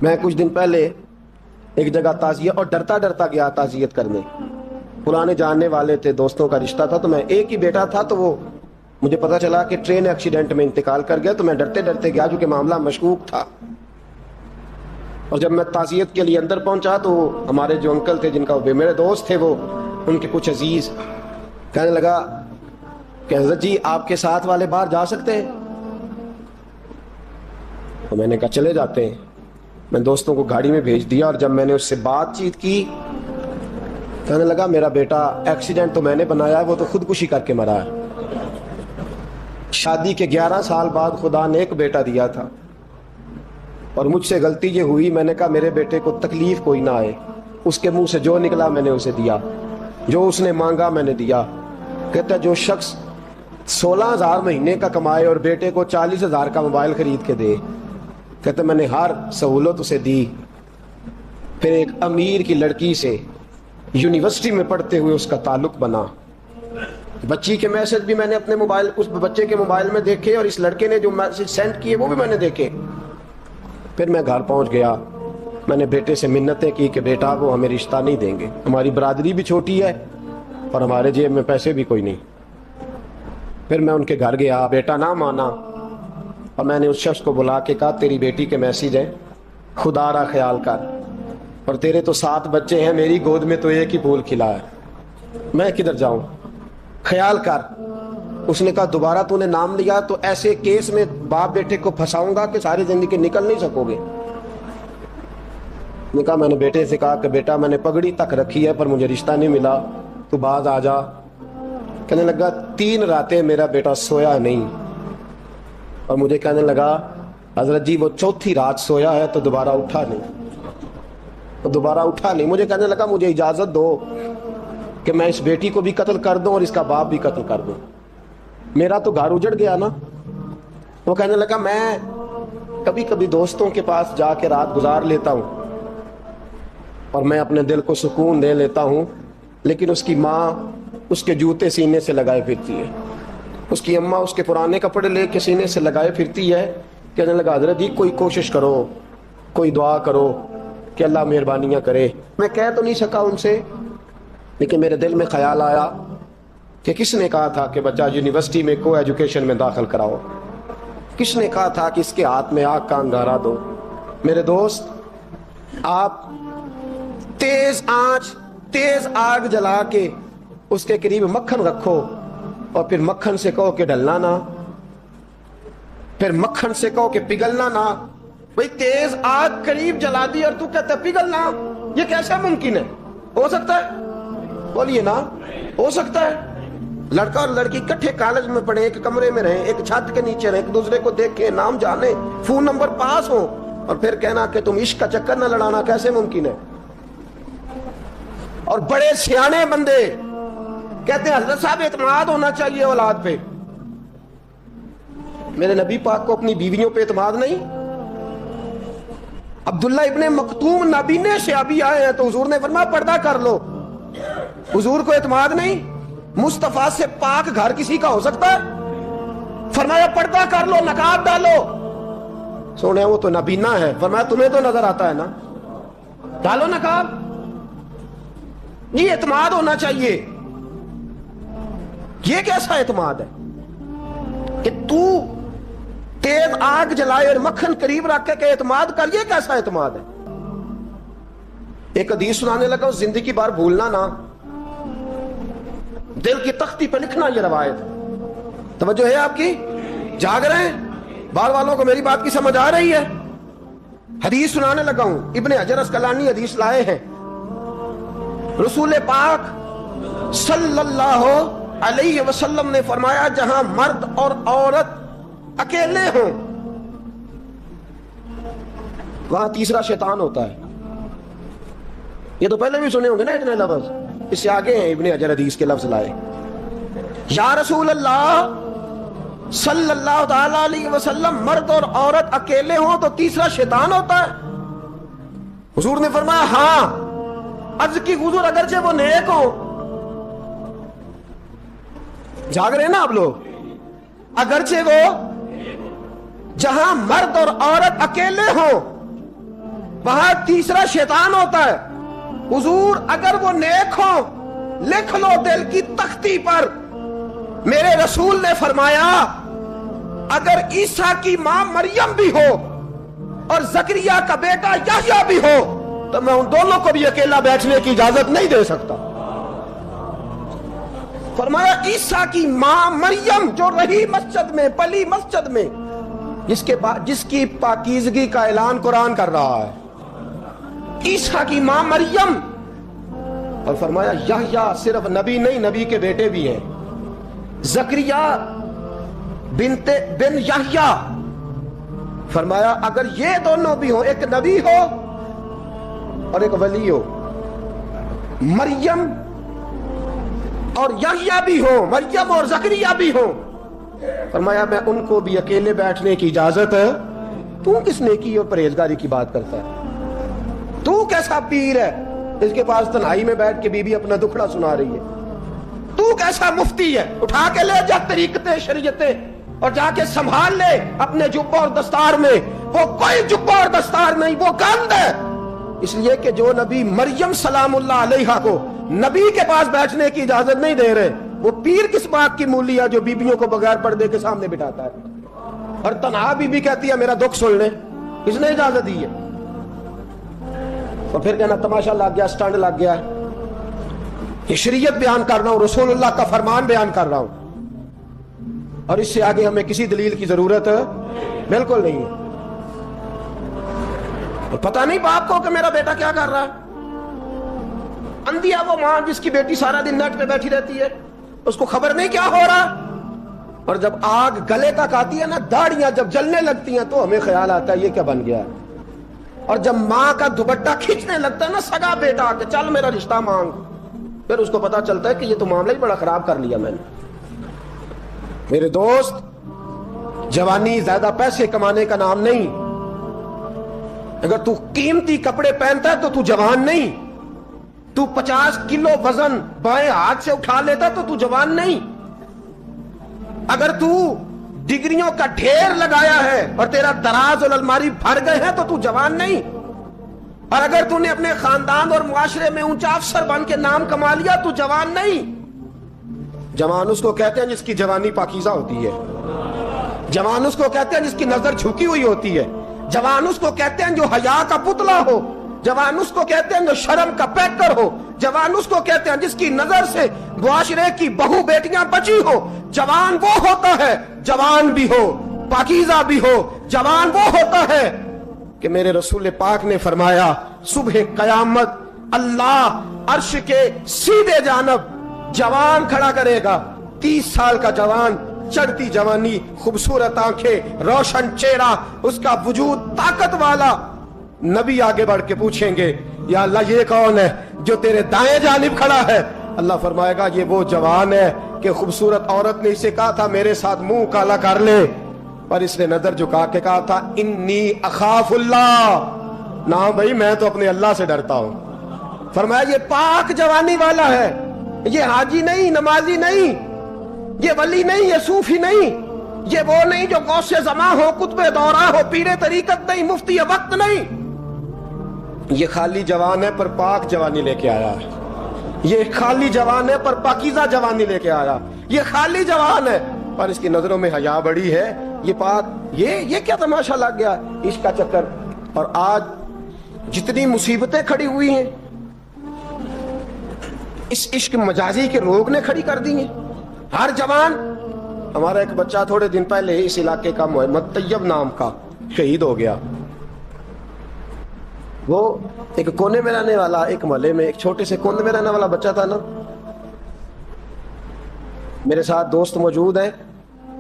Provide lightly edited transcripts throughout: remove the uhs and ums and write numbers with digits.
میں کچھ دن پہلے ایک جگہ تعزیت اور ڈرتا ڈرتا گیا تعزیت کرنے. پرانے جاننے والے تھے, دوستوں کا رشتہ تھا, تو میں ایک ہی بیٹا تھا, تو وہ مجھے پتا چلا کہ ٹرین ایکسیڈنٹ میں انتقال کر گیا. تو میں ڈرتے ڈرتے گیا کیونکہ معاملہ مشکوک تھا. اور جب میں تعزیت کے لیے اندر پہنچا تو ہمارے جو انکل تھے, جن کا میرے دوست تھے, وہ ان کے کچھ عزیز کہنے لگا کہ حضرت جی آپ کے ساتھ والے باہر جا سکتے ہیں؟ تو میں نے کہا چلے جاتے ہیں. میں دوستوں کو گاڑی میں بھیج دیا, اور جب میں نے اس سے بات چیت کی, کہنے لگا میرا بیٹا ایکسیڈنٹ تو میں نے بنایا ہے, وہ تو خودکشی کر کے مرا ہے. شادی کے 11 سال بعد خدا نے ایک بیٹا دیا تھا, اور مجھ سے غلطی یہ ہوئی, میں نے کہا میرے بیٹے کو تکلیف کوئی نہ آئے. اس کے منہ سے جو نکلا میں نے اسے دیا, جو اس نے مانگا میں نے دیا. کہتا ہے جو شخص 16,000 مہینے کا کمائے اور بیٹے کو 40,000 کا موبائل خرید کے دے, کہتا میں نے ہر سہولت اسے دی. پھر ایک امیر کی لڑکی سے یونیورسٹی میں پڑھتے ہوئے اس کا تعلق بنا. بچی کے میسج بھی میں نے اپنے موبائل, اس بچے کے موبائل میں دیکھے, اور اس لڑکے نے جو میسج سینڈ کیے وہ بھی میں نے دیکھے. پھر میں گھر پہنچ گیا, میں نے بیٹے سے منتیں کی کہ بیٹا وہ ہمیں رشتہ نہیں دیں گے, ہماری برادری بھی چھوٹی ہے اور ہمارے جیب میں پیسے بھی کوئی نہیں. پھر میں ان کے گھر گیا, بیٹا نہ مانا, اور میں نے اس شخص کو بلا کے کہا تیری بیٹی کے میسج ہیں, خدا را خیال کر, اور تیرے تو 7 بچے ہیں, میری گود میں تو ایک ہی پھول کھلا ہے, میں کدھر جاؤں, خیال کر. اس نے کہا دوبارہ تو نے نام لیا تو ایسے کیس میں باپ بیٹے کو پھنساؤں گا کہ ساری زندگی نکل نہیں سکو گے. نے کہا میں نے بیٹے سے کہا کہ بیٹا میں نے پگڑی تک رکھی ہے پر مجھے رشتہ نہیں ملا, تو باز آ جا. کہنے لگا 3 راتیں میرا بیٹا سویا نہیں, اور مجھے کہنے لگا حضرت جی وہ 4تھی رات سویا ہے تو دوبارہ اٹھا نہیں. مجھے کہنے لگا مجھے اجازت دو کہ میں اس بیٹی کو بھی قتل کر دوں اور اس کا باپ بھی قتل کر دوں, میرا تو گھر اجڑ گیا نا. وہ کہنے لگا میں کبھی کبھی دوستوں کے پاس جا کے رات گزار لیتا ہوں اور میں اپنے دل کو سکون دے لیتا ہوں, لیکن اس کی ماں اس کے جوتے سینے سے لگائے پھرتی ہے, اس کی اماں اس کے پرانے کپڑے لے کے سینے سے لگائے پھرتی ہے. کہنے لگا حضرت جی کوئی کوشش کرو, کوئی دعا کرو کہ اللہ مہربانیاں کرے. میں کہہ تو نہیں سکا ان سے, لیکن میرے دل میں خیال آیا کہ کس نے کہا تھا کہ بچہ یونیورسٹی میں کو ایجوکیشن میں داخل کراؤ, کس نے کہا تھا کہ اس کے ہاتھ میں آگ کا انگارہ دو. میرے دوست آپ تیز آنچ تیز آگ جلا کے اس کے قریب مکھن رکھو, اور پھر مکھن سے کہو کہ ڈلنا نہ, پھر مکھن سے کہو کہ پگھلنا نہ. بھئی تیز آگ قریب جلا دی اور تو کہتا پگھلنا, یہ کیسا ممکن ہے؟ ہو سکتا ہے؟ بولیے نا, ہو سکتا ہے؟ لڑکا اور لڑکی اکٹھے کالج میں پڑھیں, ایک کمرے میں رہیں, ایک چھت کے نیچے رہیں, ایک دوسرے کو دیکھیں, نام جانیں, فون نمبر پاس ہو, اور پھر کہنا کہ تم عشق کا چکر نہ لڑانا, کیسے ممکن ہے؟ اور بڑے سیانے بندے کہتے ہیں حضرت صاحب اعتماد ہونا چاہیے اولاد پہ. میرے نبی پاک کو اپنی بیویوں پہ اعتماد نہیں؟ عبداللہ ابن مکتوم نابینے سے ابھی آئے ہیں تو حضور نے فرمایا پردہ کر لو, حضور کو اعتماد نہیں؟ مصطفیٰ سے پاک گھر کسی کا ہو سکتا ہے؟ فرمایا پردہ کر لو, نقاب ڈالو. سونے وہ تو نابینا ہے, فرمایا تمہیں تو نظر آتا ہے نا, ڈالو نقاب. یہ اعتماد ہونا چاہیے. یہ کیسا اعتماد ہے کہ تو تیز آگ جلائے اور مکھن قریب رکھ کے اعتماد کر, یہ کیسا اعتماد ہے؟ ایک حدیث سنانے لگا, زندگی بار بھولنا نہ, دل کی تختی پہ لکھنا, یہ روایت ہے. توجہ ہے آپ کی؟ جاگ رہے ہیں؟ بار والوں کو میری بات کی سمجھ آ رہی ہے؟ حدیث سنانے لگا ہوں, ابن حجر اسقلانی حدیث لائے ہیں. رسول پاک صلی اللہ علیہ وسلم نے فرمایا جہاں مرد اور عورت اکیلے ہوں وہاں تیسرا شیطان ہوتا ہے. یہ تو پہلے بھی سنے ہوں گے نا اتنے لفظ, اس سے آگے ہیں ابن حجر حدیث کے لفظ لائے. یا رسول اللہ صلی اللہ تعالی علیہ وسلم مرد اور عورت اکیلے ہوں تو تیسرا شیطان ہوتا ہے؟ حضور نے فرمایا ہاں. عرض کی حضور اگرچہ وہ نیک ہو, جاگ رہے ہیں نا آپ لوگ, اگرچہ وہ جہاں مرد اور عورت اکیلے ہوں वहां तीसरा शैतान होता है। हुजूर अगर वो नेक हो, लिख लो दिल की तख्ती पर। मेरे रसूल ने फरमाया अगर ईसा की मां मरियम भी हो और जकरिया का बेटा याह्या भी हो, तो मैं उन दोनों को भी अकेला बैठने की इजाजत नहीं दे सकता। फरमाया ईसा की मां मरियम जो रही मस्जिद में, पली मस्जिद में, जिसकी पाकीज़गी का ऐलान कुरान कर रहा है, ईसा की मां मरियम। और फरमाया याह्या सिर्फ नबी नहीं, नबी के बेटे भी हैं, जकरिया बिन याह्या। फरमाया अगर ये दोनों भी हो, एक नबी हो और एक वली हो, मरियम और याह्या भी हो, मरियम और जकरिया भी हो, फरमाया मैं उनको भी अकेले बैठने की इजाजत है। तू किस नेकी और परहेजगारी की बात करता है? तू कैसा पीर है इसके पास तन्हाई में बैठ के बीबी अपना दुखड़ा सुना रही है? तू कैसा मुफ्ती है? उठा के ले जा तरीकते शरीयते और जाके संभाल ले अपने जुब्बा और दस्तार में। वो कोई जुब्बा और दस्तार नहीं, वो गंद है। इसलिए कि जो नबी मरियम सलामुल्लाह अलैहा को नबी के पास बैठने की इजाजत नहीं दे रहे, वो पीर किस बात की मूली है जो बीबियों को बगैर पर्दे के सामने बिठाता है? और तन्हा बीबी कहती है मेरा दुख सुन ले, किसने इजाजत दी है? और फिर कहना तमाशा लग गया, स्टंट लग गया। ये शरीयत बयान कर रहा हूं, रसूलुल्लाह का फरमान बयान कर रहा हूं, और इससे आगे हमें किसी दलील की जरूरत बिल्कुल नहीं है। और पता नहीं बाप को कि मेरा बेटा क्या कर रहा है। अंधिया वो मां जिसकी बेटी सारा दिन नेट पे बैठी रहती है, उसको खबर नहीं क्या हो रहा। और जब आग गले तक आती है ना, दाढ़ियां जब जलने लगती हैं, तो हमें ख्याल आता है ये क्या बन गया है। और जब मां का दुपट्टा खींचने लगता है ना सगा बेटा के, चल मेरा रिश्ता मांग, फिर उसको पता चलता है कि ये तो मामला ही बड़ा खराब कर लिया मैंने। मेरे दोस्त, जवानी ज्यादा पैसे कमाने का नाम नहीं। अगर तू कीमती कपड़े पहनता है तो तू जवान नहीं। तू 50 किलो वजन बाएं हाथ से उठा लेता तो तू जवान नहीं। अगर तू डिग्रियों का ढेर लगाया है और तेरा दराज और अलमारी भर गए हैं तो तू जवान नहीं। और अगर तूने अपने खानदान और मुआशरे में ऊंचा अफसर बन के नाम कमा लिया तो जवान नहीं। जवान उसको कहते हैं जिसकी जवानी पाकीज़ा होती है। जवान उसको कहते हैं जिसकी नजर झुकी हुई होती है। जवान उसको कहते हैं जो हया का पुतला हो। जवान उसको कहते हैं जो शर्म का पैकर हो। जवान उसको कहते हैं जिसकी नजर से मुआशरे की बहू बेटियां बची हो। जवान वो होता है, जवान भी हो, पाकीज़ा भी हो, जवान वो होता है कि मेरे रसूल पाक ने फरमाया सुबह कयामत अल्लाह अर्श के सीधे जानब जवान खड़ा करेगा। 30 साल का जवान, चढ़ती जवानी, खूबसूरत आंखें, रोशन चेहरा, उसका वजूद ताकत वाला। नबी आगे बढ़ के पूछेंगे या अल्लाह ये कौन है जो तेरे दाएं जानिब खड़ा है? अल्लाह फरमाएगा ये वो जवान है कि खूबसूरत औरत ने इसे कहा था मेरे साथ मुंह काला कर ले, पर इसने नजर झुका के कहा था इन्नी अखाफुल्लाह। ना भाई मैं तो अपने अल्लाह से डरता हूं। फरमाया ये पाक जवानी वाला है, ये हाजी नहीं, नमाजी नहीं, ये वली नहीं, ये सूफी नहीं, ये वो नहीं जो गौसे जमा हो, कुतबे दौरा हो, पीरे तरीकत नहीं, मुफ्ती वक्त नहीं। ये खाली जवान है पर पाक जवानी लेके आया है। ये खाली जवान है पर पाकीज़ा जवानी लेके आया। ये खाली जवान है पर इसकी नजरों में हया बड़ी है। ये पाक, ये क्या तमाशा लग गया इश्क का चक्कर। और आज जितनी मुसीबतें खड़ी हुई हैं इस इश्क मजाजी के रोग ने खड़ी कर दी हैं। हर जवान, हमारा एक बच्चा थोड़े दिन पहले इस इलाके का मोहम्मद तैयब नाम का शहीद हो गया। वो एक कोने में रहने वाला, एक मोहल्ले में एक छोटे से कोने में रहने वाला बच्चा था ना। मेरे साथ दोस्त मौजूद है।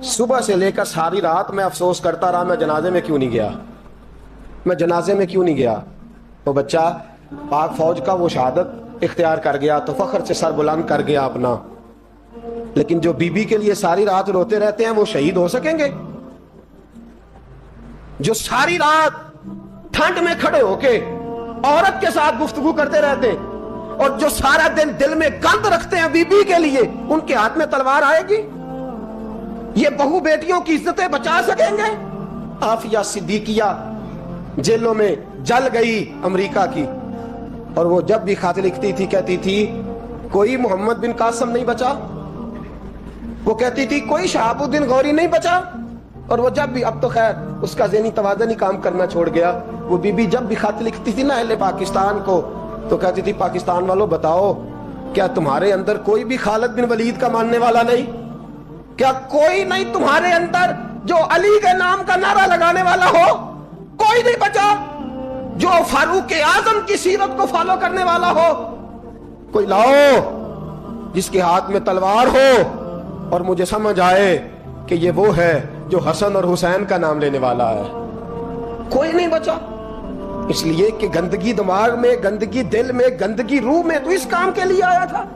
सुबह से लेकर सारी रात मैं अफसोस करता रहा मैं जनाजे में क्यों नहीं गया, मैं जनाजे में क्यों नहीं गया। वो बच्चा पाक फौज का वो शहादत इख्तियार कर गया तो फख्र से सर बुलंद कर गया अपना। लेकिन जो बीबी के लिए सारी रात रोते रहते हैं वो शहीद हो सकेंगे? जो सारी रात ठंड में खड़े होके औरत के साथ गुफ्तगू करते रहते और जो सारा दिन दिल में गंद रखते हैं बीबी के लिए, उनके हाथ में तलवार आएगी? ये बहू बेटियों की इज्जतें बचा सकेंगे? आफिया सिद्दीकिया जेलों में जल गई अमेरिका की, और वो जब भी खत लिखती थी कहती थी कोई मोहम्मद बिन कासिम नहीं बचा, वो कहती थी कोई शहाबुद्दीन गौरी नहीं बचा। और वो जब भी, अब तो खैर उसका ज़हनी तवाज़ुन ही काम करना छोड़ गया, वो बीबी जब भी खत लिखती थी ना अहले पाकिस्तान को, तो कहती थी पाकिस्तान वालों बताओ, क्या तुम्हारे अंदर कोई भी खालिद बिन वलीद का मानने वाला नहीं? क्या कोई नहीं तुम्हारे अंदर जो अली के नाम का नारा लगाने वाला हो? कोई नहीं बचा जो फारूक आजम की सीरत को फॉलो करने वाला हो? कोई लाओ जिसके हाथ में तलवार हो और मुझे समझ आए कि ये वो है जो हसन और हुसैन का नाम लेने वाला है। कोई नहीं बचा, इसलिए कि गंदगी दिमाग में, गंदगी दिल में, गंदगी रूह में तो इस काम के लिए आया था।